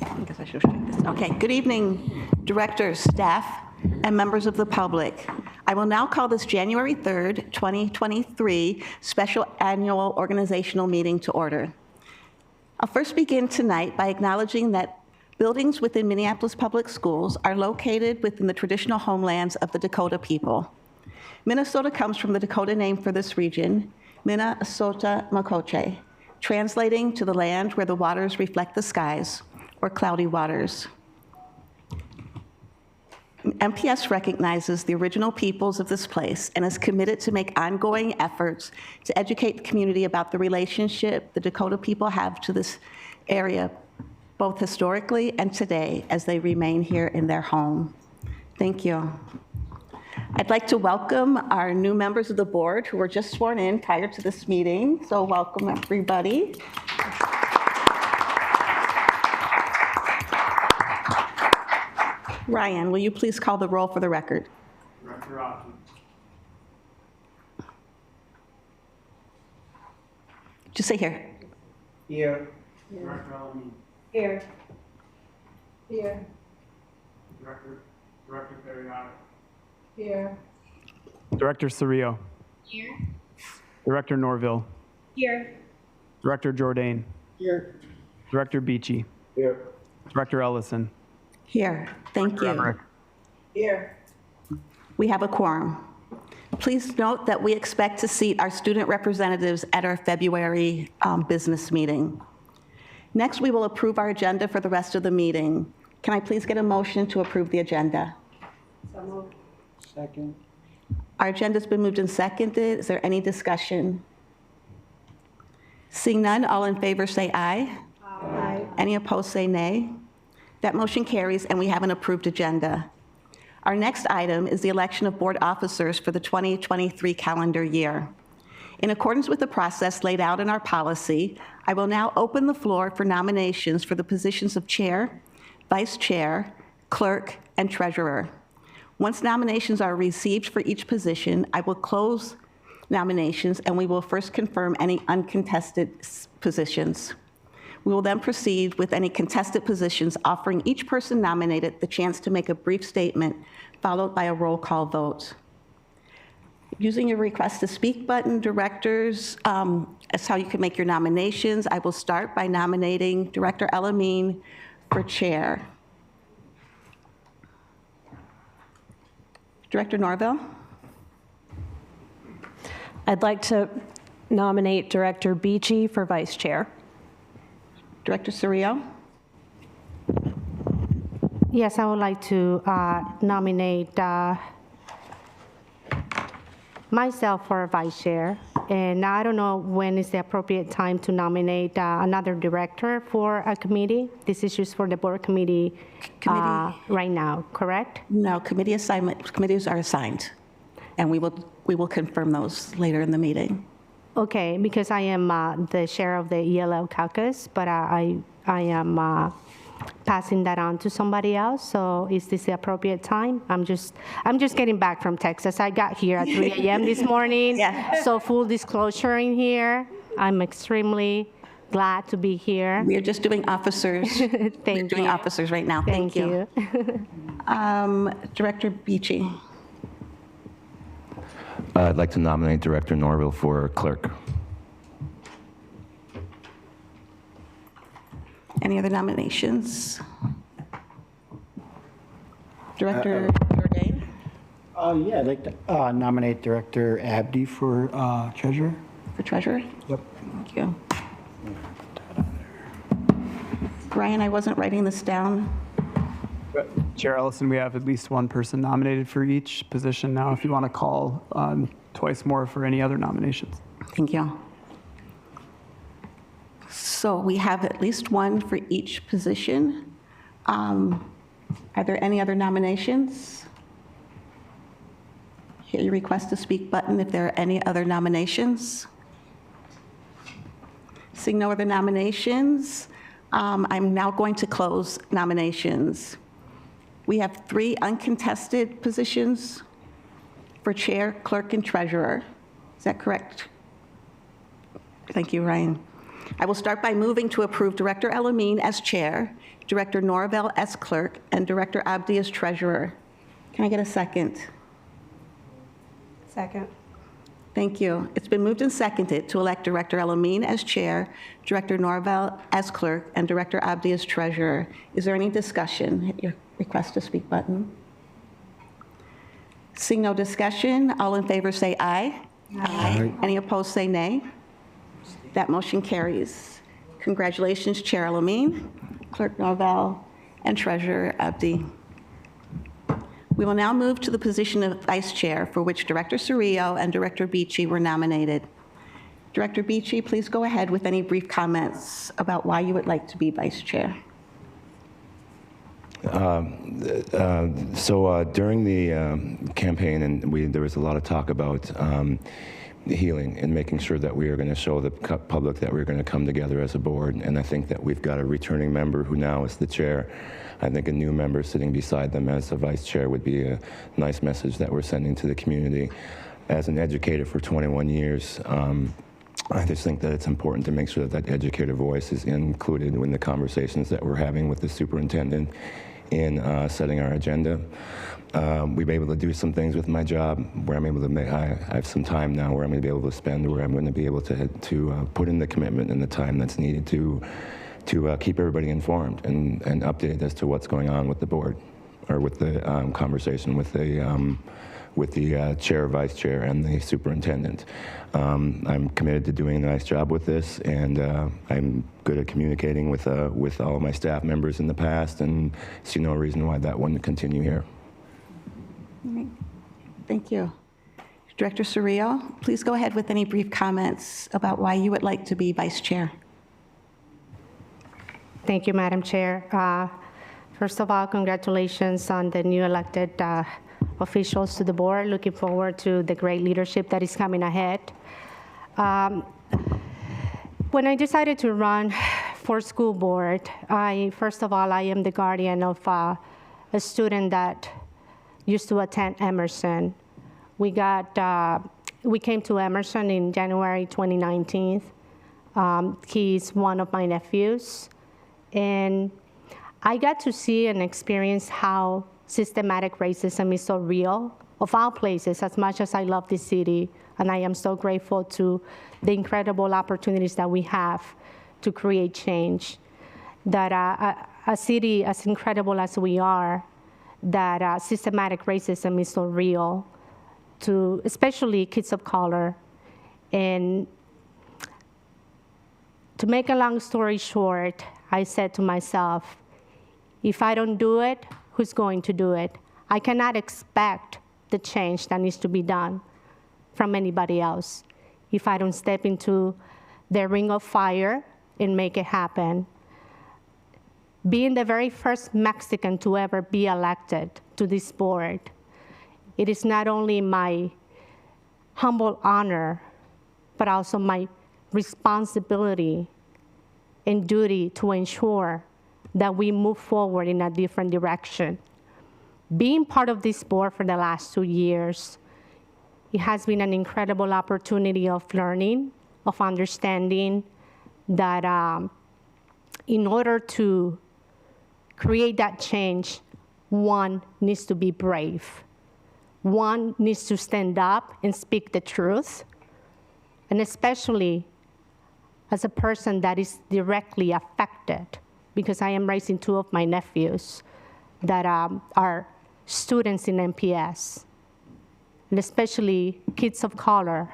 I guess I should straighten this. Okay, good evening, directors, staff, and members of the public. I will now call this January 3rd, 2023 special annual organizational meeting to order. I'll first begin tonight by acknowledging that buildings within Minneapolis Public Schools are located within the traditional homelands of the Dakota people. Minnesota comes from the Dakota name for this region, Minnesota Makoche, translating to the land where the waters reflect the skies, or cloudy waters. MPS recognizes the original peoples of this place and is committed to make ongoing efforts to educate the community about the relationship the Dakota people have to this area, both historically and today, as they remain here in their home. Thank you. I'd like to welcome our new members of the board who were just sworn in prior to this meeting. So welcome, everybody. Ryan, will you please call the roll for the record? Director Abdul. Just say here. Here. Director El-Amin. Here. Here. Director Feerayarre. Here. Director Cerrillo. Here. Director Norvell. Here. Director Jourdain. Here. Director Beachy. Here. Director Ellison. Here. Thank you. Emerick. Here. We have a quorum. Please note that we expect to seat our student representatives at our February business meeting. Next, we will approve our agenda for the rest of the meeting. Can I please get a motion to approve the agenda? So moved. Second. Our agenda's been moved and seconded. Is there any discussion? Seeing none, all in favor say aye. Aye. Any opposed say nay. That motion carries, and we have an approved agenda. Our next item is the election of board officers for the 2023 calendar year. In accordance with the process laid out in our policy, I will now open the floor for nominations for the positions of chair, vice chair, clerk, and treasurer. Once nominations are received for each position, I will close nominations, and we will first confirm any uncontested positions. We will then proceed with any contested positions, offering each person nominated the chance to make a brief statement, followed by a roll call vote. Using your request to speak button, directors, that's how you can make your nominations. I will start by nominating Director El-Amin for chair. Director Norvell? I'd like to nominate Director Beachy for vice chair. Director Cerrillo? Yes, I would like to nominate myself for vice chair. And I don't know when is the appropriate time to nominate another director for a committee. This is just for the board committee right now, correct? No, committees are assigned, and we will confirm those later in the meeting. Okay, because I am the chair of the ELL caucus, but I am passing that on to somebody else. So is this the appropriate time? I'm just getting back from Texas. I got here at 3 a.m. this morning. Yeah. So full disclosure in here, I'm extremely glad to be here. We are just doing officers. Thank We're doing you. officers right now. Thank you. Director Beachy. I'd like to nominate Director Norvell for clerk. Any other nominations? Director Jourdain? Yeah, I'd like to nominate Director Abdi for treasurer. For treasurer? Yep. Thank you. Brian, I wasn't writing this down. Chair Ellison, we have at least one person nominated for each position now. If you want to call twice more for any other nominations. Thank you. So we have at least one for each position. Are there any other nominations? Hit your request to speak button if there are any other nominations. Seeing no other nominations, I'm now going to close nominations. We have 3 uncontested positions for chair, clerk, and treasurer. Is that correct? Thank you, Ryan. I will start by moving to approve Director El-Amin as chair, Director Norvell as clerk, and Director Abdi as treasurer. Can I get a second? Second. Thank you. It's been moved and seconded to elect Director El-Amin as chair, Director Norvell as clerk, and Director Abdi as treasurer. Is there any discussion? Hit your request to speak button. Seeing no discussion, all in favor say aye. Aye. Any opposed say nay. That motion carries. Congratulations, Chair El-Amin, Clerk Norvell, and Treasurer Abdi. We will now move to the position of Vice Chair, for which Director Cirillo and Director Beachy were nominated. Director Beachy, please go ahead with any brief comments about why you would like to be Vice Chair. During the campaign, and there was a lot of talk about healing and making sure that we are going to show the public that we're going to come together as a board. And I think that we've got a returning member who now is the chair. I think a new member sitting beside them as the vice chair would be a nice message that we're sending to the community. As an educator for 21 years, I just think that it's important to make sure that that educator voice is included in the conversations that we're having with the superintendent in setting our agenda. We've been able to do some things with my job where I'm able to make, I have some time now where I'm going to be able to spend, where I'm going to be able to put in the commitment and the time that's needed to keep everybody informed and updated as to what's going on with the board, or with the conversation with the chair, vice chair, and the superintendent. I'm committed to doing a nice job with this, and I'm good at communicating with all of my staff members in the past, and see no reason why that wouldn't continue here. Thank you. Director Cirillo, please go ahead with any brief comments about why you would like to be vice chair. Thank you, Madam Chair. First of all, congratulations on the new elected officials to the board. Looking forward to the great leadership that is coming ahead. When I decided to run for school board, first of all, I am the guardian of a student that used to attend Emerson. We came to Emerson in January 2019. He's one of my nephews. And I got to see and experience how systematic racism is so real, of all places, as much as I love this city. And I am so grateful to the incredible opportunities that we have to create change. That a city as incredible as we are, that systematic racism is so real to especially kids of color. And to make a long story short, I said to myself, if I don't do it, who's going to do it? I cannot expect the change that needs to be done from anybody else if I don't step into the ring of fire and make it happen. Being the very first Mexican to ever be elected to this board, it is not only my humble honor, but also my responsibility and duty to ensure that we move forward in a different direction. Being part of this board for the last 2 years, it has been an incredible opportunity of learning, of understanding that in order to create that change, one needs to be brave. One needs to stand up and speak the truth, and especially as a person that is directly affected, because I am raising 2 of my nephews that are students in MPS, and especially kids of color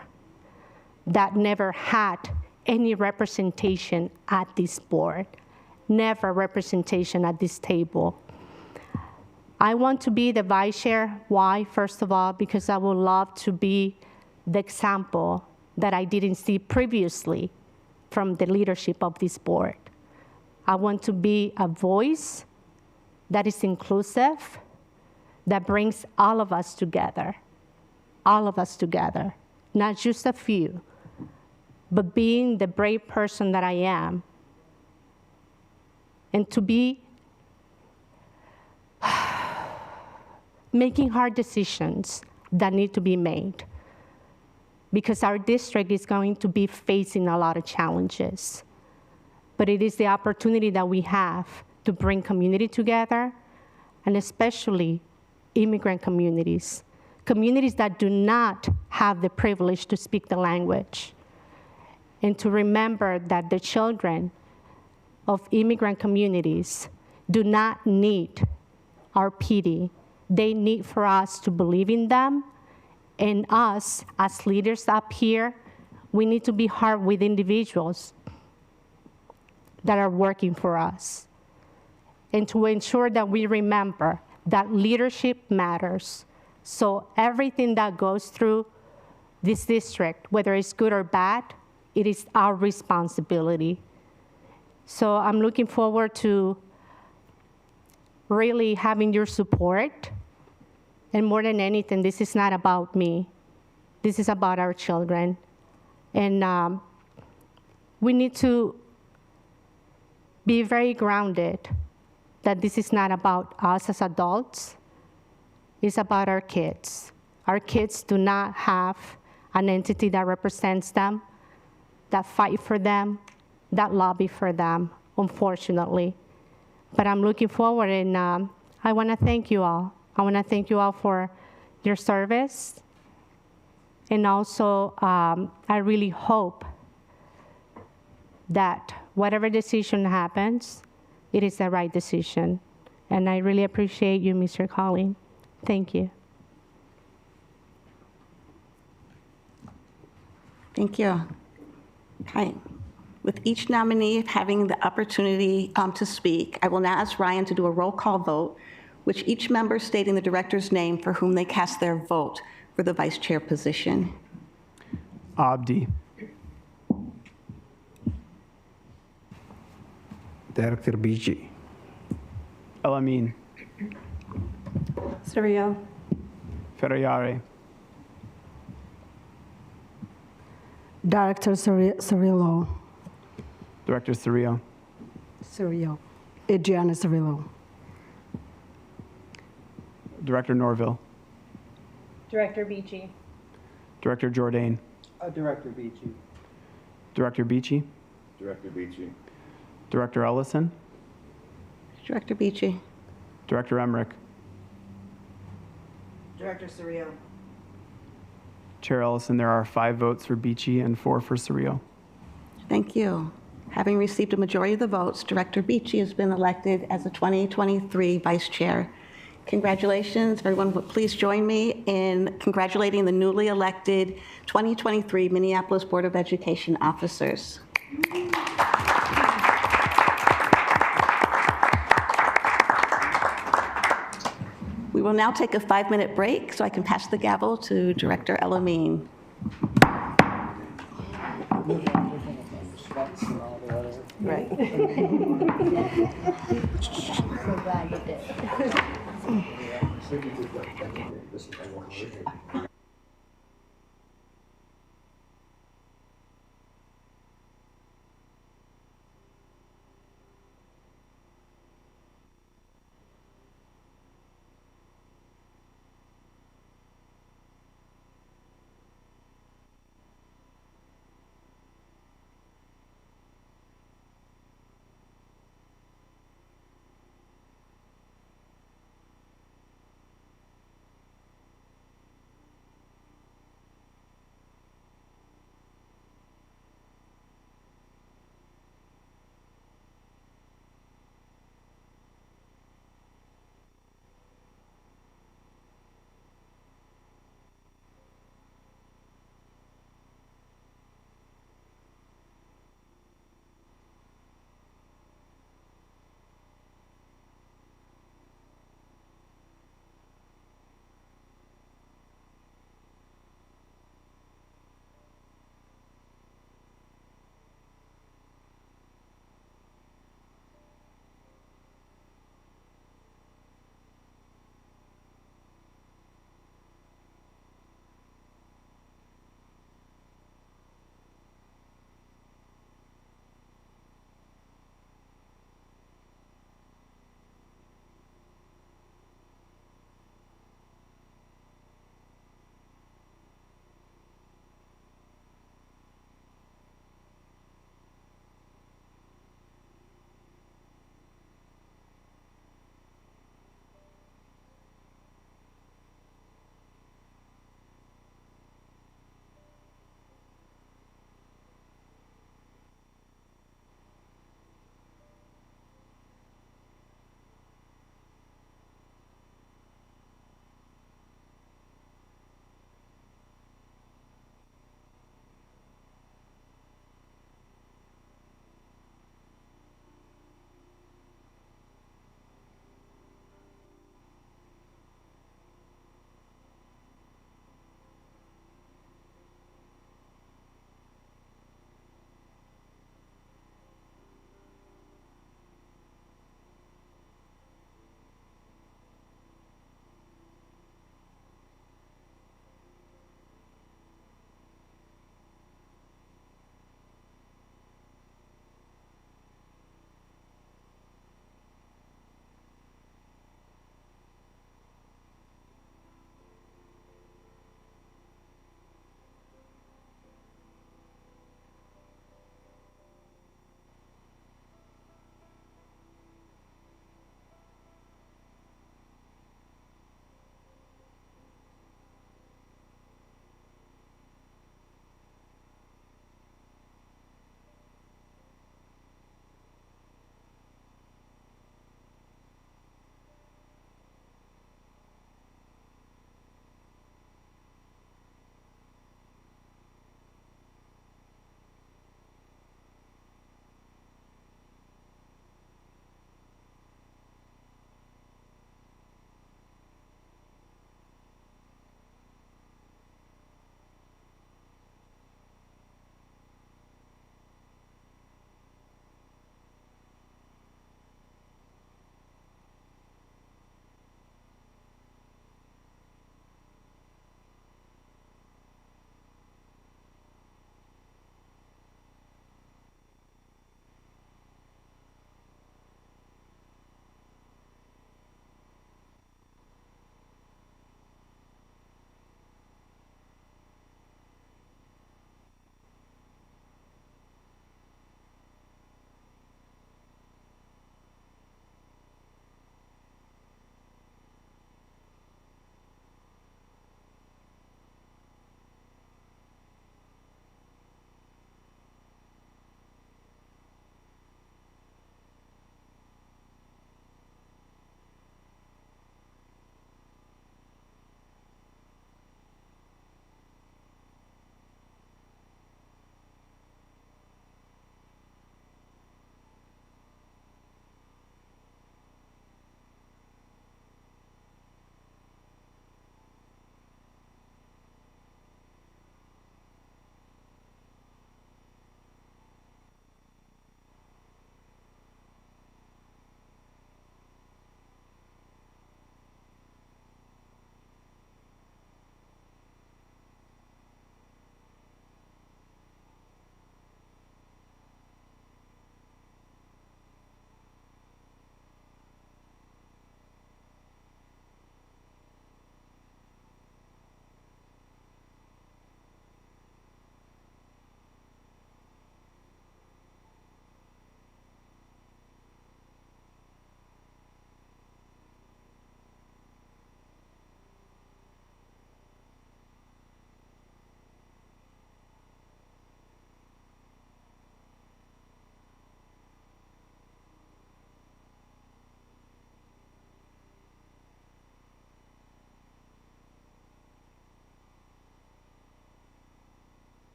that never had any representation at this board, never representation at this table. I want to be the vice chair. Why? First of all, because I would love to be the example that I didn't see previously from the leadership of this board. I want to be a voice that is inclusive, that brings all of us together, not just a few, but being the brave person that I am, and to be making hard decisions that need to be made, because our district is going to be facing a lot of challenges. but it is the opportunity that we have to bring community together, and especially immigrant communities, communities that do not have the privilege to speak the language, and to remember that the children of immigrant communities do not need our pity. They need for us to believe in them, and us as leaders up here, we need to be hard with individuals that are working for us, and to ensure that we remember that leadership matters. So everything that goes through this district, whether it's good or bad, it is our responsibility. So I'm looking forward to really having your support. And more than anything, this is not about me. This is about our children. And we need to be very grounded that this is not about us as adults. It's about our kids. Our kids do not have an entity that represents them, that fight for them, that lobby for them, unfortunately. But I'm looking forward, and I want to thank you all. I want to thank you all for your service. And also, I really hope that whatever decision happens, it is the right decision. And I really appreciate you, Mr. Collin. Thank you. Thank you. Okay. With each nominee having the opportunity to speak, I will now ask Ryan to do a roll call vote, which each member stating the director's name for whom they cast their vote for the vice chair position. Abdi. Director Beachy. El-Amin. Surreal. Feerayarre. Director Cirillo. Director Cirillo. Cirillo. Adriana Cirillo. Director Norvell. Director Beachy. Director Jordan. Director Beachy. Director Beachy. Director Beachy. Director Ellison. Director Beachy. Director Emerick. Director Cirillo. Chair Ellison, there are 5 votes for Beachy and 4 for Cirillo. Thank you. Having received a majority of the votes, Director Beachy has been elected as the 2023 vice chair. Congratulations. Everyone, please join me in congratulating the newly elected 2023 Minneapolis Board of Education officers. We will now take a 5-minute break so I can pass the gavel to Director El-Amin. Right. So glad you did.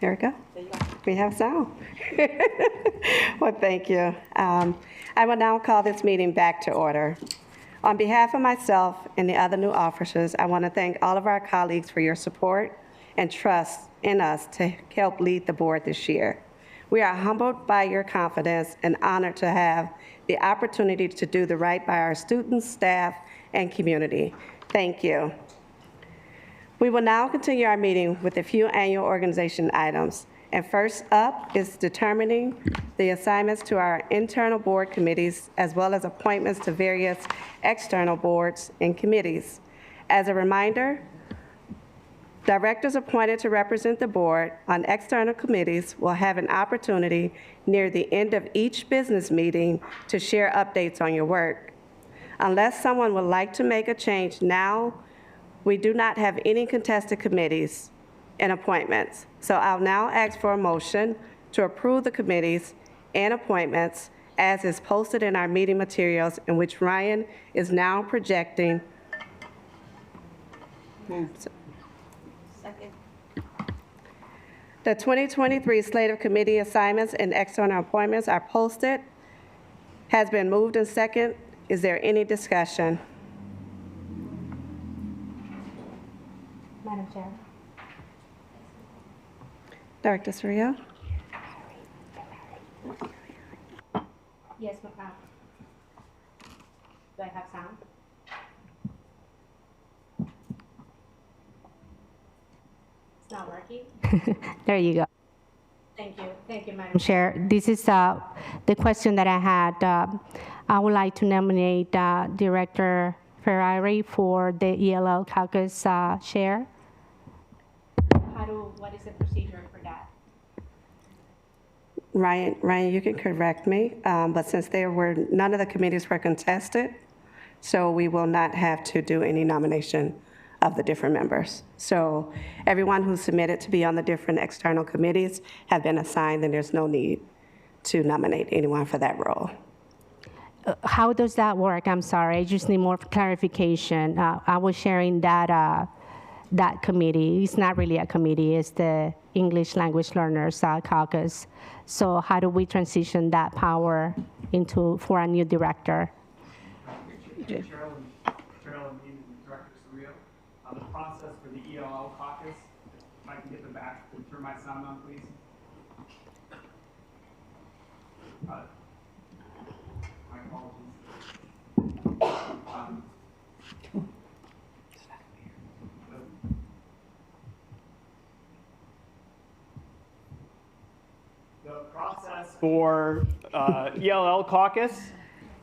There we go. We have sound. Well, thank you. I will now call this meeting back to order. On behalf of myself and the other new officers, I want to thank all of our colleagues for your support and trust in us to help lead the board this year. We are humbled by your confidence and honored to have the opportunity to do the right by our students, staff, and community. Thank you. We will now continue our meeting with a few annual organization items. And first up is determining the assignments to our internal board committees, as well as appointments to various external boards and committees. As a reminder, directors appointed to represent the board on external committees will have an opportunity near the end of each business meeting to share updates on your work. Unless someone would like to make a change now, we do not have any contested committees and appointments. So I'll now ask for a motion to approve the committees and appointments as is posted in our meeting materials, in which Ryan is now projecting. Second. The 2023 slate of committee assignments and external appointments are posted, has been moved and second. Is there any discussion? Madam Chair. Director Surreal? Yes, ma'am. Do I have sound? It's not working? There you go. Thank you, Madam Chair. This is the question that I had. I would like to nominate Director Feerayarre for the ELL caucus chair. What is the procedure for that? Ryan, you can correct me, but since none of the committees were contested, so we will not have to do any nomination of the different members. So everyone who submitted to be on the different external committees have been assigned, and there's no need to nominate anyone for that role. How does that work? I'm sorry, I just need more clarification. I was sharing that that committee. It's not really a committee, it's the English Language Learners Caucus. So how do we transition that power for a new director? Sharon El-Amin and Director Sharon El-Amin. The process for the ELL caucus, if I can get them back, turn my sound on, please. My apologies. The process for ELL caucus,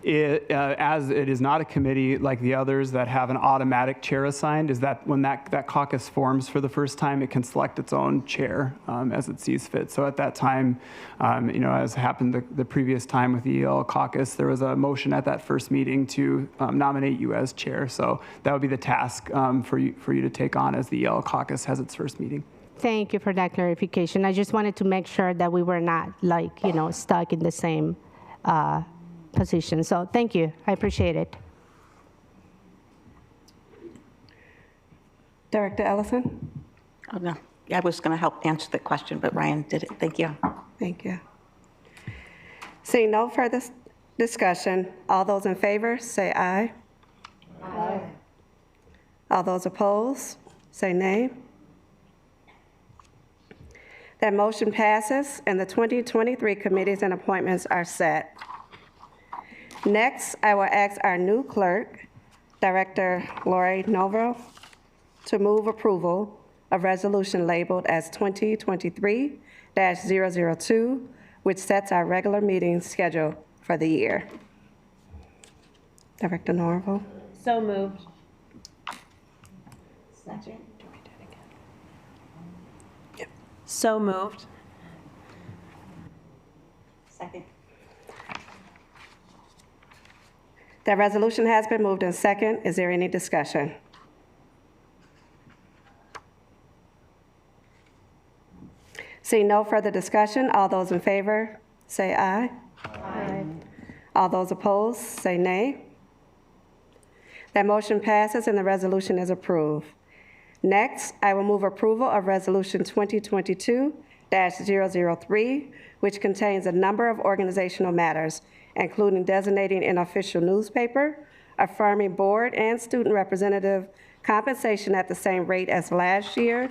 as it is not a committee like the others that have an automatic chair assigned, is that when that caucus forms for the first time, it can select its own chair as it sees fit. So at that time, as happened the previous time with the ELL caucus, there was a motion at that first meeting to nominate you as chair. So that would be the task for you to take on as the ELL caucus has its first meeting. Thank you for that clarification. I just wanted to make sure that we were not stuck in the same position. So thank you, I appreciate it. Director Ellison? Oh, no. I was going to help answer the question, but Ryan did it. Thank you. Thank you. Seeing no further discussion, all those in favor, say aye. Aye. All those opposed, say nay. That motion passes, and the 2023 committees and appointments are set. Next, I will ask our new clerk, Director Lori Norvell, to move approval of resolution labeled as 2023-002, which sets our regular meeting schedule for the year. Director Norvell. So moved. Second. So moved. Second. That resolution has been moved in second. Is there any discussion? Seeing no further discussion, all those in favor say aye. Aye. All those opposed say nay. That motion passes and the resolution is approved. Next, I will move approval of Resolution 2022-003, 2023-003, which contains a number of organizational matters, including designating an official newspaper, affirming board and student representative compensation at the same rate as last year,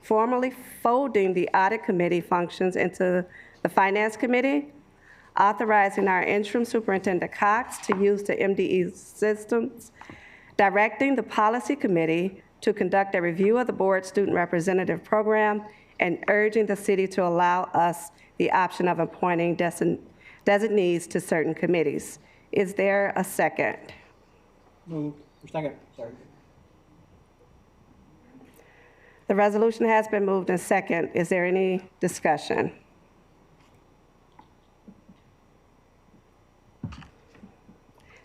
formally folding the audit committee functions into the finance committee, authorizing our interim superintendent Cox to use the MDE systems, directing the policy committee to conduct a review of the board student representative program, and urging the city to allow us the option of appointing designees to certain committees. Is there a second? Moved. Second. Sorry. The resolution has been moved and second. Is there any discussion?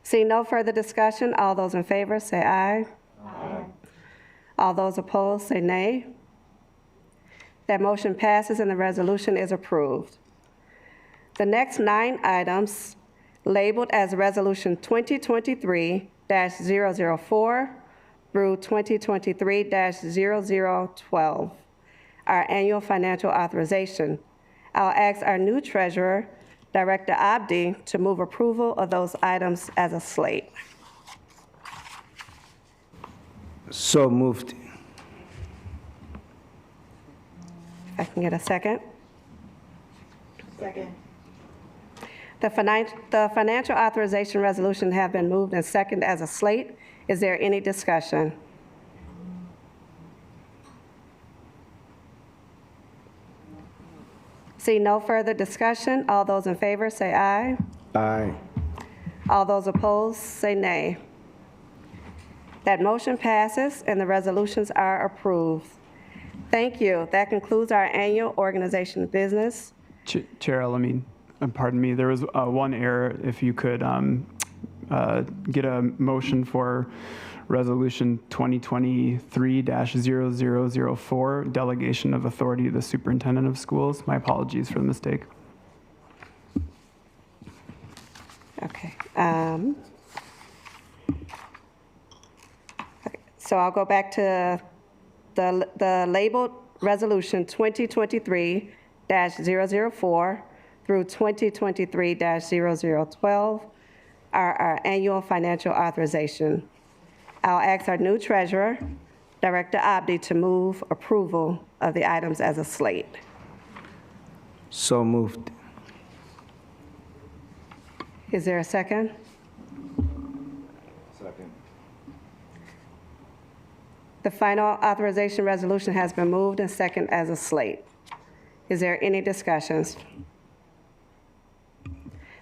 Seeing no further discussion, all those in favor say aye. Aye. All those opposed say nay. That motion passes and the resolution is approved. The next 9 items, labeled as Resolution 2023-004 through 2023-0012, our annual financial authorization. I'll ask our new treasurer, Director Abdi, to move approval of those items as a slate. So moved. If I can get a second. Second. The financial authorization resolution have been moved and seconded as a slate. Is there any discussion? See no further discussion. All those in favor say aye. Aye. All those opposed say nay. That motion passes and the resolutions are approved. Thank you. That concludes our annual organization business. Chair El-Amin, pardon me, there was one error. If you could get a motion for Resolution 2023-0004, delegation of authority to the superintendent of schools. My apologies for the mistake. Okay. So I'll go back to the labeled Resolution 2023-004 through 2023-0012 are our annual financial authorization. I'll ask our new treasurer, Director Abdi, to move approval of the items as a slate. So moved. Is there a second? Second. The final authorization resolution has been moved and second as a slate. Is there any discussions?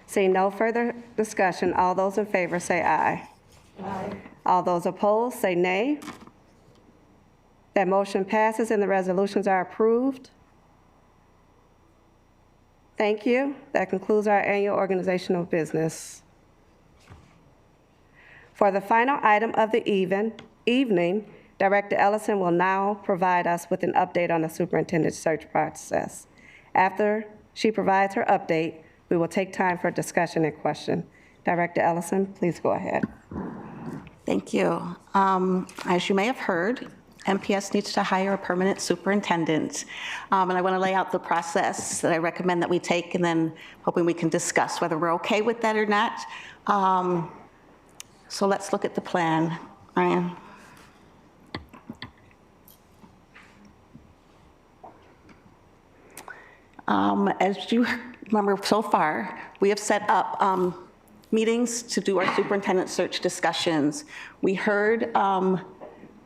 Seeing no further discussion, all those in favor say aye. Aye. All those opposed say nay. That motion passes and the resolutions are approved. Thank you. That concludes our annual organizational business. For the final item of the evening, Director Ellison will now provide us with an update on the superintendent search process. After she provides her update, we will take time for discussion and question. Director Ellison, please go ahead. Thank you. As you may have heard, MPS needs to hire a permanent superintendent. And I want to lay out the process that I recommend that we take, and then hoping we can discuss whether we're okay with that or not. So let's look at the plan. Ryan. As you remember so far, we have set up meetings to do our superintendent search discussions. We heard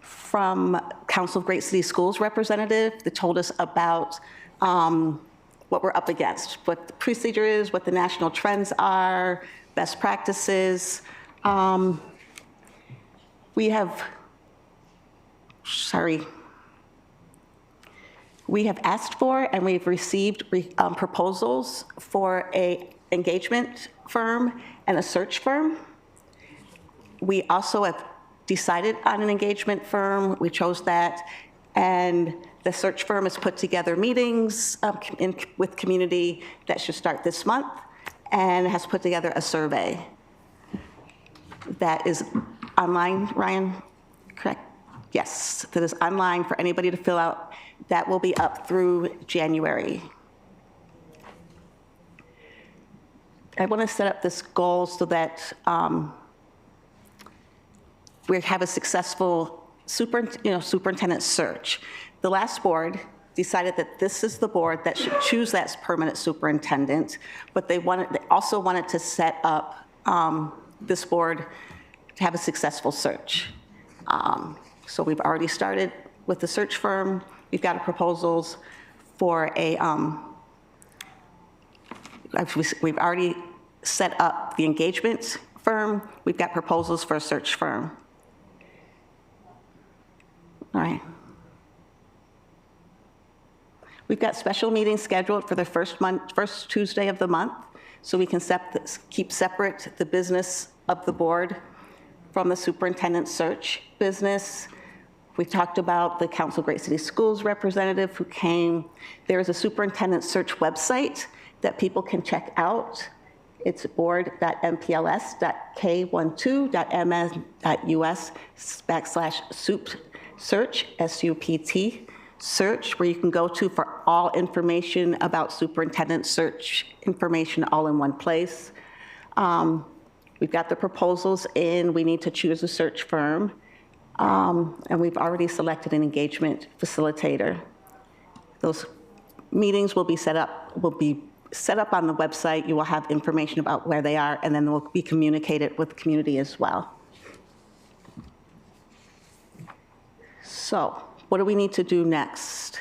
from Council of Great City Schools representative that told us about what we're up against, what the procedure is, what the national trends are, best practices. We have asked for and we've received proposals for a engagement firm and a search firm. We also have decided on an engagement firm. We chose that. And the search firm has put together meetings with community that should start this month and has put together a survey that is online, Ryan, correct? Yes, that is online for anybody to fill out That will be up through January. I want to set up this goal so that we have a successful superintendent search. The last board decided that this is the board that should choose that permanent superintendent, but they also wanted to set up this board to have a successful search. So we've already started with the search firm. We've got proposals for we've already set up the engagement firm. We've got proposals for a search firm. All right. We've got special meetings scheduled for the first Tuesday of the month, so we can keep separate the business of the board from the superintendent search business. We talked about the Council Great City Schools representative who came. There is a superintendent search website that people can check out. It's board.mpls.k12.ms.us/supt search, SUPT search, where you can go to for all information about superintendent search information all in one place. We've got the proposals in. We need to choose a search firm. And we've already selected an engagement facilitator. Those meetings will be set up on the website. You will have information about where they are, and then they'll be communicated with the community as well. So, what do we need to do next?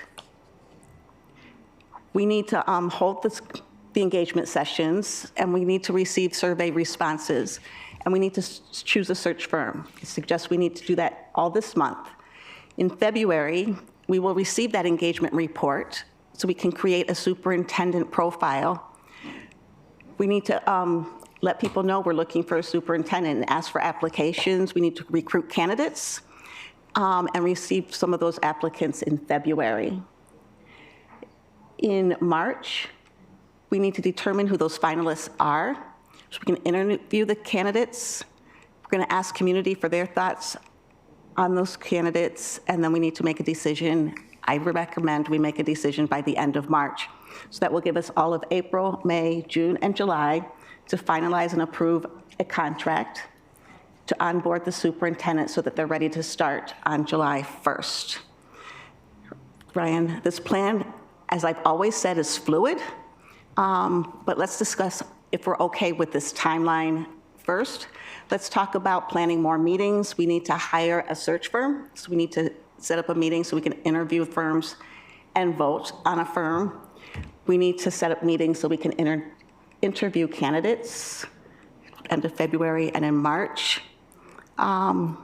We need to hold the engagement sessions, and we need to receive survey responses, and we need to choose a search firm. I suggest we need to do that all this month. In February, we will receive that engagement report so we can create a superintendent profile. We need to let people know we're looking for a superintendent and ask for applications. We need to recruit candidates and receive some of those applicants in February. In March, we need to determine who those finalists are, so we can interview the candidates. We're going to ask community for their thoughts on those candidates, and then we need to make a decision. I recommend we make a decision by the end of March. So that will give us all of April, May, June, and July to finalize and approve a contract to onboard the superintendent so that they're ready to start on July 1st. Ryan, this plan, as I've always said, is fluid, but let's discuss if we're okay with this timeline first. Let's talk about planning more meetings. We need to hire a search firm, so we need to set up a meeting so we can interview firms and vote on a firm. We need to set up meetings so we can interview candidates end of February and in March. And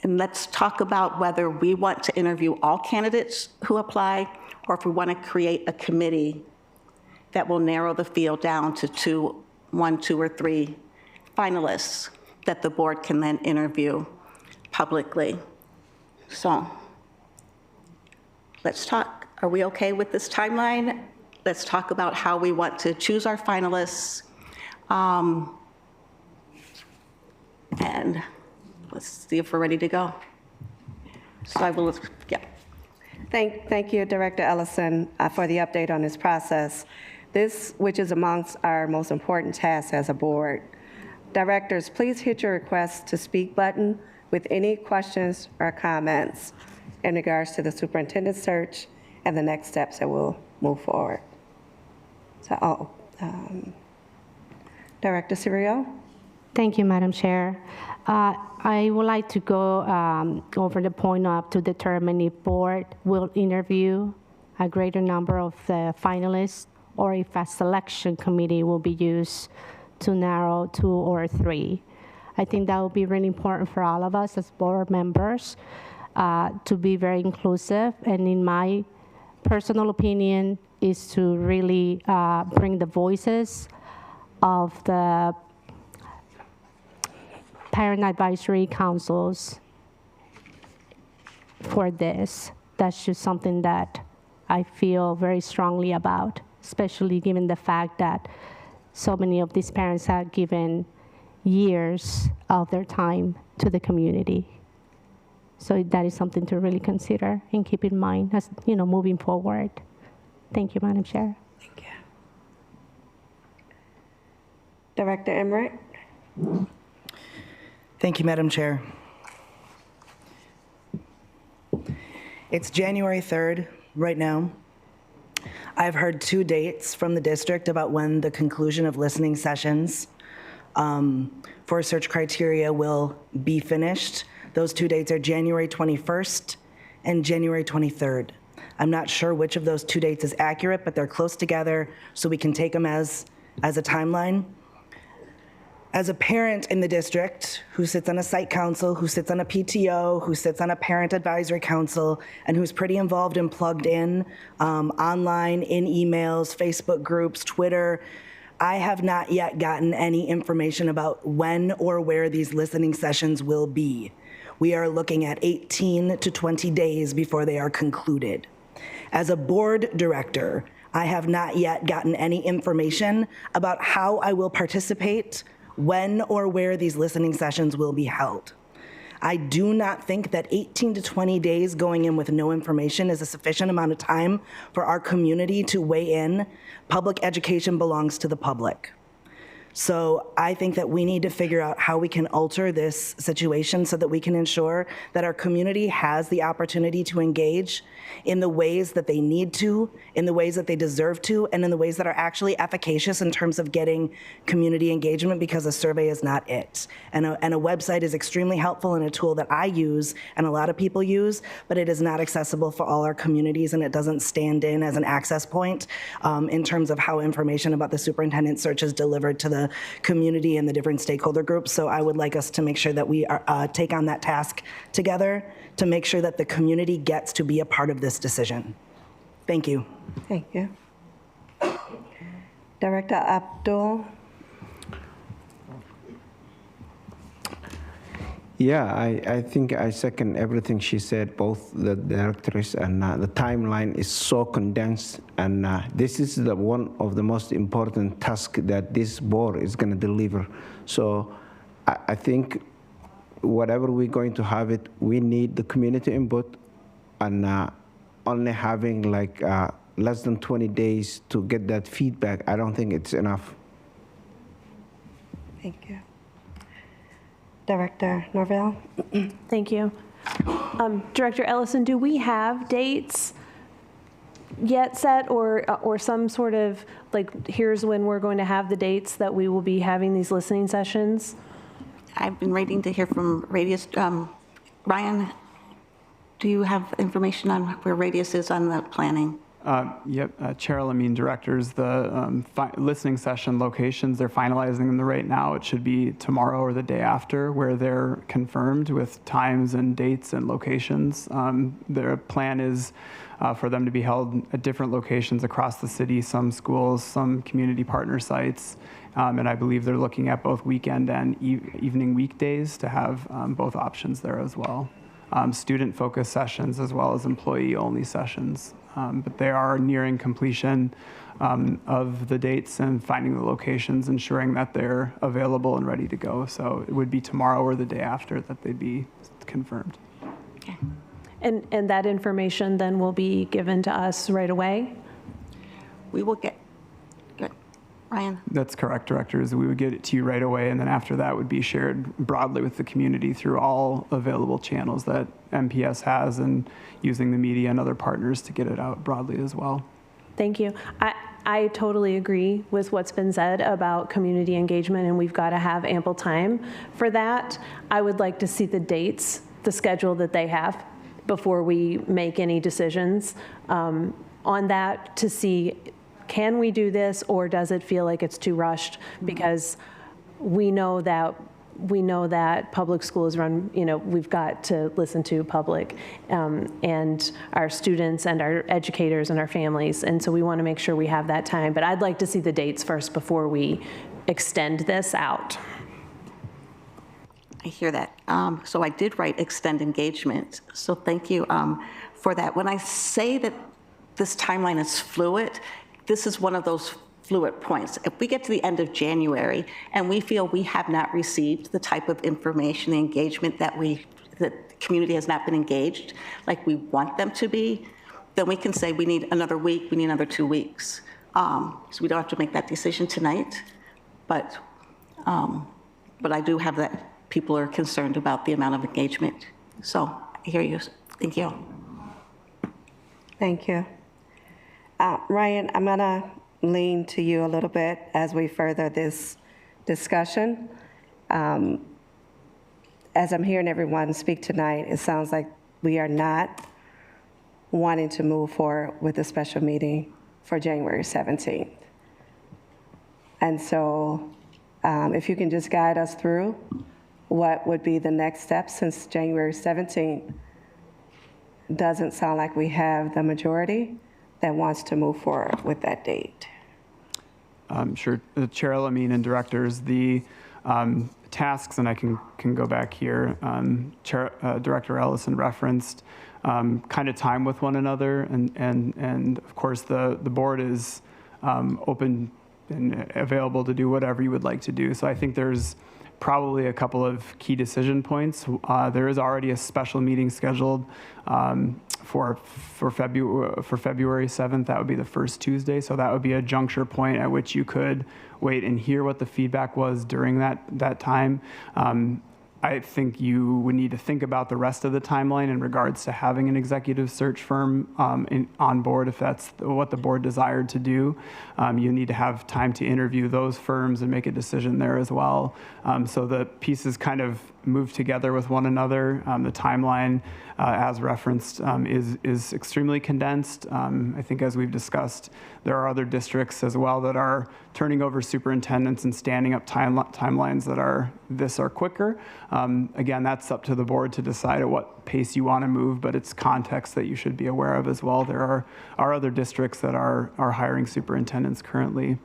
let's talk about whether we want to interview all candidates who apply, or if we want to create a committee that will narrow the field down to one, two, or three finalists that the board can then interview publicly. So let's talk. Are we okay with this timeline? Let's talk about how we want to choose our finalists. And let's see if we're ready to go. So I will, yeah. Thank you, Director Ellison, for the update on this process. This, which is amongst our most important tasks as a board. Directors, please hit your request to speak button with any questions or comments in regards to the superintendent search and the next steps that will move forward. So, Director Serio? Thank you, Madam Chair. I would like to go over the point of to determine if board will interview a greater number of the finalists, or if a selection committee will be used to narrow 2 or 3. I think that will be really important for all of us as board members to be very inclusive. And in my personal opinion, is to really bring the voices of the parent advisory councils for this. That's just something that I feel very strongly about, especially given the fact that so many of these parents have given years of their time to the community. So that is something to really consider and keep in mind as, moving forward. Thank you, Madam Chair. Thank you. Director Emerick? Thank you, Madam Chair. It's January 3rd right now. I've heard 2 dates from the district about when the conclusion of listening sessions for search criteria will be finished. Those 2 dates are January 21st and January 23rd. I'm not sure which of those 2 dates is accurate, but they're close together, so we can take them as a timeline. As a parent in the district who sits on a site council, who sits on a PTO, who sits on a parent advisory council, and who's pretty involved and plugged in online, in emails, Facebook groups, Twitter, I have not yet gotten any information about when or where these listening sessions will be. We are looking at 18 to 20 days before they are concluded. As a board director, I have not yet gotten any information about how I will participate, when or where these listening sessions will be held. I do not think that 18 to 20 days going in with no information is a sufficient amount of time for our community to weigh in. Public education belongs to the public. So I think that we need to figure out how we can alter this situation so that we can ensure that our community has the opportunity to engage in the ways that they need to, in the ways that they deserve to, and in the ways that are actually efficacious in terms of getting community engagement, because a survey is not it. And a website is extremely helpful and a tool that I use and a lot of people use, but it is not accessible for all our communities, and it doesn't stand in as an access point in terms of how information about the superintendent search is delivered to the community and the different stakeholder groups. So I would like us to make sure that we take on that task together to make sure that the community gets to be a part of this decision. Thank you. Thank you. Director Abdul? Yeah, I think I second everything she said, both the directors, and the timeline is so condensed, and this is one of the most important tasks that this board is going to deliver. So I think whatever we're going to have it, we need the community input, and only having like less than 20 days to get that feedback, I don't think it's enough. Thank you. Director Norvell? Thank you. Director Ellison, do we have dates yet set, or some sort of, like, here's when we're going to have the dates that we will be having these listening sessions? I've been waiting to hear from Radius. Ryan, do you have information on where Radius is on the planning? Yep, Chair El-Amin directors the listening session locations. They're finalizing them right now. It should be tomorrow or the day after, where they're confirmed with times and dates and locations. Their plan is for them to be held at different locations across the city, some schools, some community partner sites. And I believe they're looking at both weekend and evening weekdays to have both options there as well. Student-focused sessions as well as employee-only sessions. But they are nearing completion of the dates and finding the locations, ensuring that they're available and ready to go. So it would be tomorrow or the day after that they'd be confirmed. Okay. And that information then will be given to us right away? We will get, good. Ryan? That's correct, directors. We would get it to you right away, and then after that would be shared broadly with the community through all available channels that MPS has, and using the media and other partners to get it out broadly as well. Thank you. I totally agree with what's been said about community engagement, and we've got to have ample time for that. I would like to see the dates, the schedule that they have before we make any decisions on that, to see, can we do this, or does it feel like it's too rushed? Because we know that public schools run, we've got to listen to public and our students and our educators and our families. And so we want to make sure we have that time. But I'd like to see the dates first before we extend this out. I hear that. So I did write extend engagement. So thank you for that. When I say that this timeline is fluid, this is one of those fluid points. If we get to the end of January and we feel we have not received the type of information, the engagement that community has not been engaged like we want them to be, then we can say we need another week, we need another 2 weeks. So we don't have to make that decision tonight, but I do have that people are concerned about the amount of engagement. So I hear you. Thank you. Thank you. Ryan, I'm going to lean to you a little bit as we further this discussion. As I'm hearing everyone speak tonight, it sounds like we are not wanting to move forward with a special meeting for January 17th. And so if you can just guide us through what would be the next step, since January 17th doesn't sound like we have the majority that wants to move forward with that date. Sure, Chair El-Amin and directors, the tasks, and I can go back here, Director Ellison referenced kind of time with one another, and of course the board is open and available to do whatever you would like to do. So I think there's probably a couple of key decision points. There is already a special meeting scheduled for February 7th. That would be the first Tuesday. So that would be a juncture point at which you could wait and hear what the feedback was during that time. I think you would need to think about the rest of the timeline in regards to having an executive search firm on board, if that's what the board desired to do. You need to have time to interview those firms and make a decision there as well. So the pieces kind of move together with one another. The timeline, as referenced, is extremely condensed. I think as we've discussed, there are other districts as well that are turning over superintendents and standing up timelines that are quicker. Again, that's up to the board to decide at what pace you want to move, but it's context that you should be aware of as well. There are other districts that are hiring superintendents currently.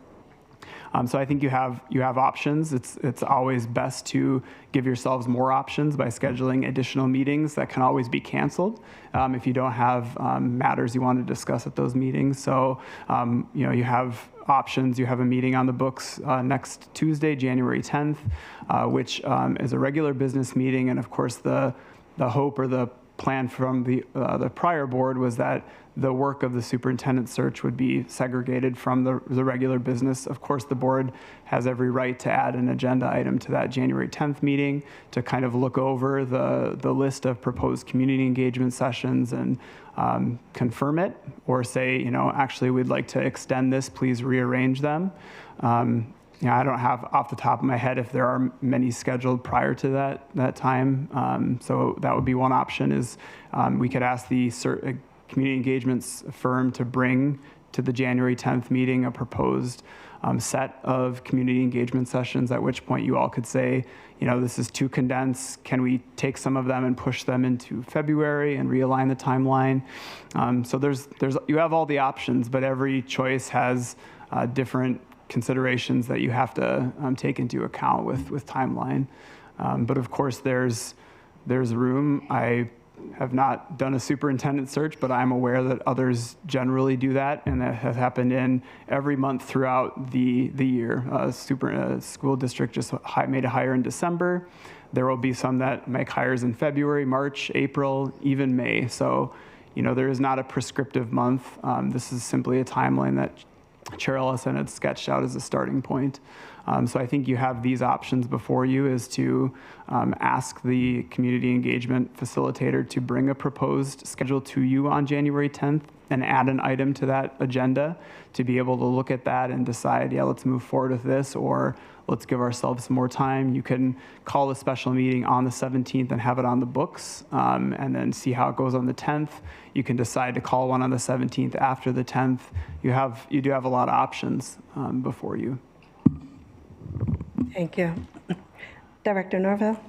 So I think you have options. It's always best to give yourselves more options by scheduling additional meetings that can always be canceled if you don't have matters you want to discuss at those meetings. So you have options. You have a meeting on the books next Tuesday, January 10th, which is a regular business meeting, and of course the hope or the plan from the prior board was that the work of the superintendent search would be segregated from the regular business. Of course, the board has every right to add an agenda item to that January 10th meeting to kind of look over the list of proposed community engagement sessions and confirm it, or say, actually we'd like to extend this, please rearrange them. I don't have off the top of my head if there are many scheduled prior to that time. So that would be one option, is we could ask the community engagements firm to bring to the January 10th meeting a proposed set of community engagement sessions, at which point you all could say, this is too condensed. Can we take some of them and push them into February and realign the timeline? So you have all the options, but every choice has different considerations that you have to take into account with timeline. But of course, there's room. I have not done a superintendent search, but I'm aware that others generally do that, and that has happened in every month throughout the year. School district just made a hire in December. There will be some that make hires in February, March, April, even May. So, there is not a prescriptive month. This is simply a timeline that Chair Ellison had sketched out as a starting point. So I think you have these options before you, is to ask the community engagement facilitator to bring a proposed schedule to you on January 10th and add an item to that agenda to be able to look at that and decide, let's move forward with this, or let's give ourselves some more time. You can call a special meeting on the 17th and have it on the books, and then see how it goes on the 10th. You can decide to call one on the 17th after the 10th. You do have a lot of options before you. Thank you. Director Norvell?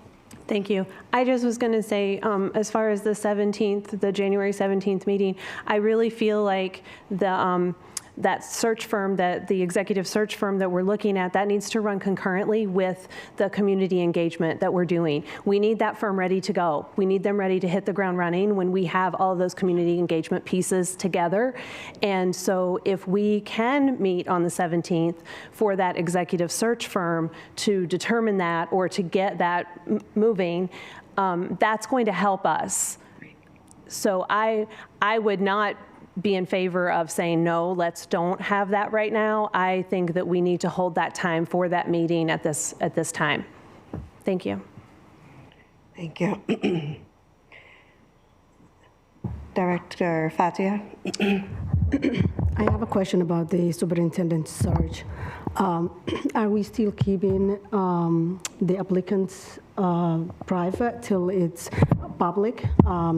Thank you. I just was going to say, as far as the January 17th meeting, I really feel like that search firm, the executive search firm that we're looking at, that needs to run concurrently with the community engagement that we're doing. We need that firm ready to go. We need them ready to hit the ground running when we have all of those community engagement pieces together. And so if we can meet on the 17th for that executive search firm to determine that, or to get that moving, that's going to help us. So I would not be in favor of saying, no, let's don't have that right now. I think that we need to hold that time for that meeting at this time. Thank you. Thank you. Director Fathia? I have a question about the superintendent search. Are we still keeping the applicants private till it's public,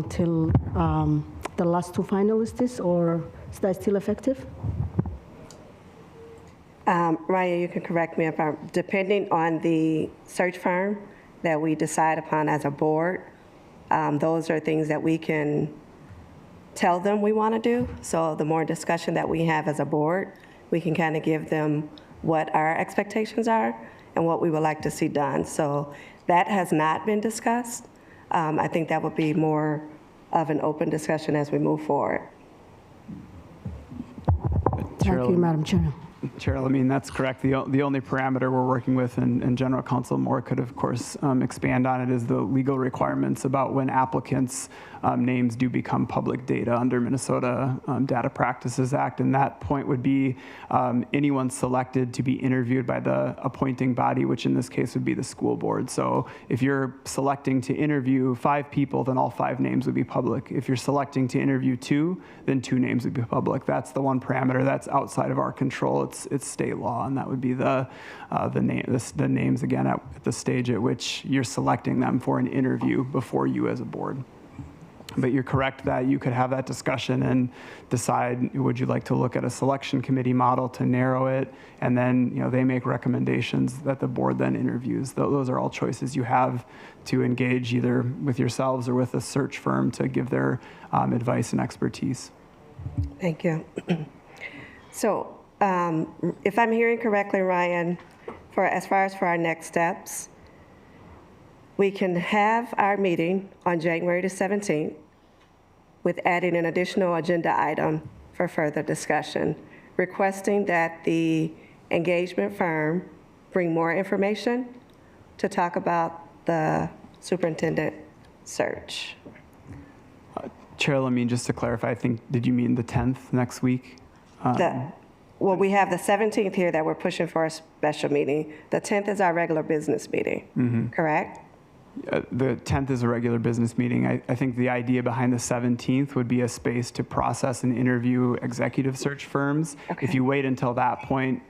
till the last two finalists, or is that still effective? Ryan, you can correct me if I'm, depending on the search firm that we decide upon as a board, those are things that we can tell them we want to do. So the more discussion that we have as a board, we can kind of give them what our expectations are and what we would like to see done. So that has not been discussed. I think that would be more of an open discussion as we move forward. Thank you, Madam Chair. Chair El-Amin, that's correct. The only parameter we're working with, and General Counsel Moore could, of course, expand on it, is the legal requirements about when applicants' names do become public data under Minnesota Data Practices Act. And that point would be anyone selected to be interviewed by the appointing body, which in this case would be the school board. So if you're selecting to interview 5 people, then all 5 names would be public. If you're selecting to interview 2, then 2 names would be public. That's the one parameter that's outside of our control. It's state law, and that would be the names again at the stage at which you're selecting them for an interview before you as a board. But you're correct that you could have that discussion and decide, would you like to look at a selection committee model to narrow it, and then they make recommendations that the board then interviews. Those are all choices you have to engage either with yourselves or with a search firm to give their advice and expertise. Thank you. So if I'm hearing correctly, Ryan, as far as our next steps, we can have our meeting on January the 17th with adding an additional agenda item for further discussion, requesting that the engagement firm bring more information to talk about the superintendent search. Chair El-Amin, just to clarify, I think, did you mean the 10th next week? Well, we have the 17th here that we're pushing for a special meeting. The 10th is our regular business meeting, correct? The 10th is a regular business meeting. I think the idea behind the 17th would be a space to process and interview executive search firms. Okay. If you wait until that point,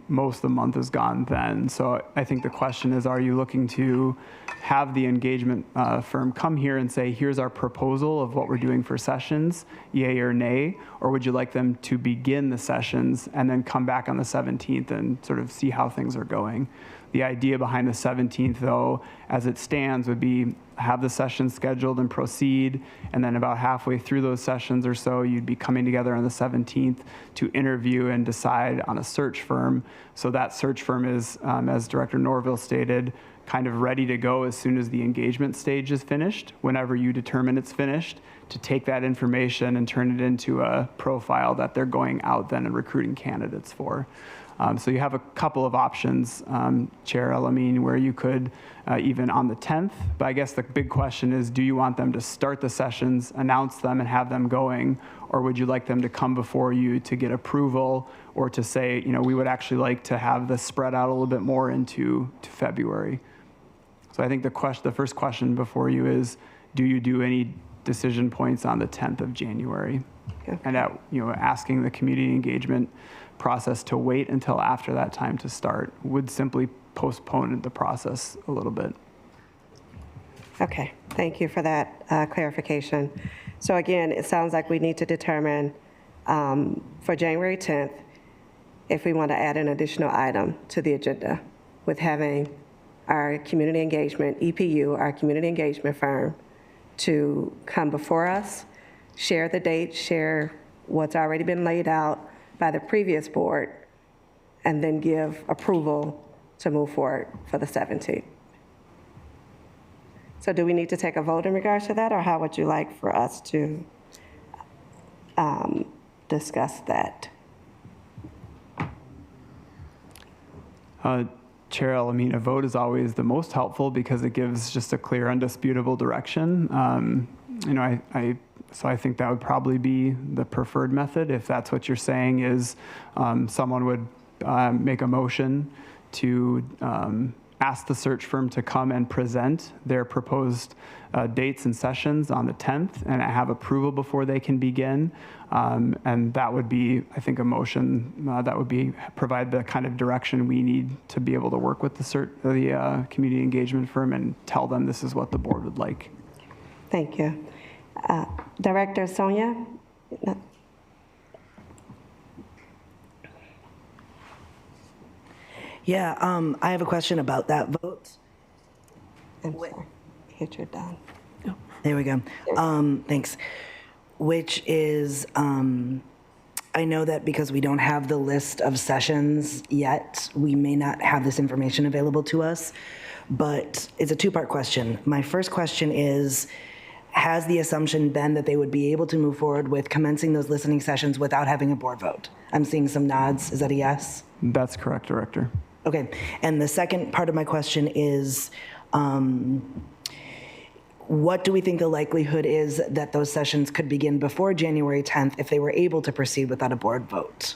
most of the month is gone then. So I think the question is, are you looking to have the engagement firm come here and say, here's our proposal of what we're doing for sessions, yay or nay? Or would you like them to begin the sessions and then come back on the 17th and sort of see how things are going? The idea behind the 17th, though, as it stands, would be have the sessions scheduled and proceed, and then about halfway through those sessions or so, you'd be coming together on the 17th to interview and decide on a search firm. So that search firm is, as Director Norvell stated, kind of ready to go as soon as the engagement stage is finished, whenever you determine it's finished, to take that information and turn it into a profile that they're going out then and recruiting candidates for. So you have a couple of options, Chair El-Amin, where you could even on the 10th, but I guess the big question is, do you want them to start the sessions, announce them, and have them going, or would you like them to come before you to get approval, or to say, we would actually like to have this spread out a little bit more into February? So I think the first question before you is, do you do any decision points on the 10th of January? Okay. And asking the community engagement process to wait until after that time to start would simply postpone the process a little bit. Okay, thank you for that clarification. So again, it sounds like we need to determine for January 10th if we want to add an additional item to the agenda with having our community engagement, EPU, our community engagement firm, to come before us, share the date, share what's already been laid out by the previous board, and then give approval to move forward for the 17th. So do we need to take a vote in regards to that, or how would you like for us to discuss that? Chair El-Amin, a vote is always the most helpful because it gives just a clear, undisputable direction. So I think that would probably be the preferred method. If that's what you're saying is someone would make a motion to ask the search firm to come and present their proposed dates and sessions on the 10th and have approval before they can begin. And that would be, I think, a motion that would provide the kind of direction we need to be able to work with the community engagement firm and tell them this is what the board would like. Thank you. Director Sonya? No. Yeah, I have a question about that vote. I'm sorry. Hit your down. There we go. Thanks. Which is, I know that because we don't have the list of sessions yet, we may not have this information available to us, but it's a two-part question. My first question is, has the assumption been that they would be able to move forward with commencing those listening sessions without having a board vote? I'm seeing some nods. Is that a yes? That's correct, Director. Okay. And the second part of my question is, what do we think the likelihood is that those sessions could begin before January 10th if they were able to proceed without a board vote?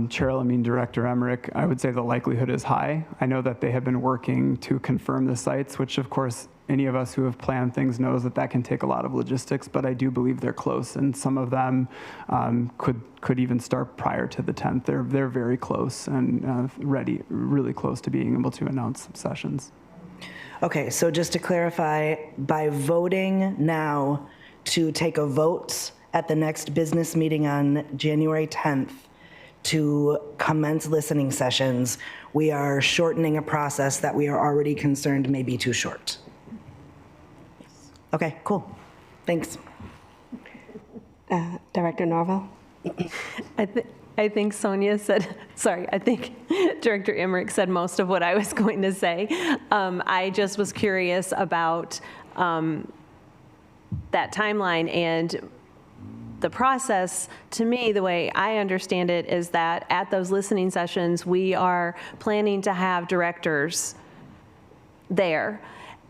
Chair El-Amin, Director Emerick, I would say the likelihood is high. I know that they have been working to confirm the sites, which of course any of us who have planned things knows that that can take a lot of logistics, but I do believe they're close, and some of them could even start prior to the 10th. They're very close and ready, really close to being able to announce sessions. Okay, so just to clarify, by voting now to take a vote at the next business meeting on January 10th to commence listening sessions, we are shortening a process that we are already concerned may be too short. Okay, cool. Thanks. Director Norvell? I think Sonya said, sorry, I think Director Emerick said most of what I was going to say. I just was curious about that timeline, and the process, to me, the way I understand it is that at those listening sessions, we are planning to have directors there.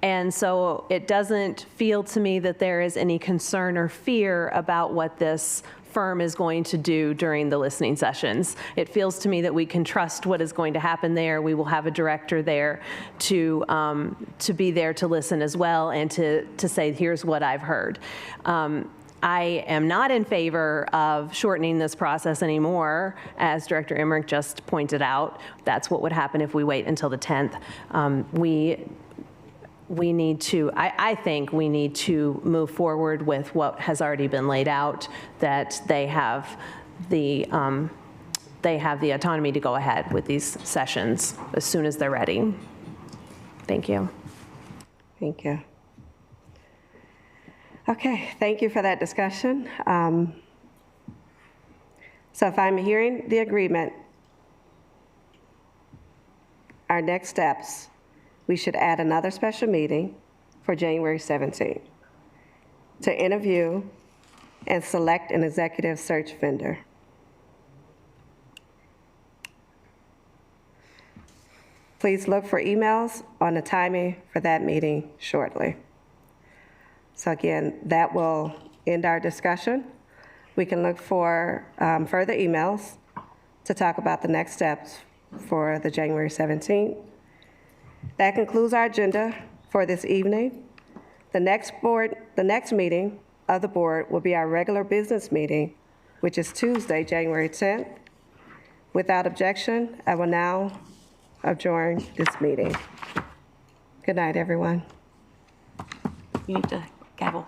And so it doesn't feel to me that there is any concern or fear about what this firm is going to do during the listening sessions. It feels to me that we can trust what is going to happen there. We will have a director there to be there to listen as well and to say, here's what I've heard. I am not in favor of shortening this process anymore. As Director Emerick just pointed out, that's what would happen if we wait until the 10th. We need to, I think we need to move forward with what has already been laid out, that they have the autonomy to go ahead with these sessions as soon as they're ready. Thank you. Thank you. Okay, thank you for that discussion. So if I'm hearing the agreement, our next steps, we should add another special meeting for January 17th to interview and select an executive search vendor. Please look for emails on the timing for that meeting shortly. So again, that will end our discussion. We can look for further emails to talk about the next steps for the January 17th. That concludes our agenda for this evening. The next meeting of the board will be our regular business meeting, which is Tuesday, January 10th. Without objection, I will now adjourn this meeting. Good night, everyone. You need to gavel.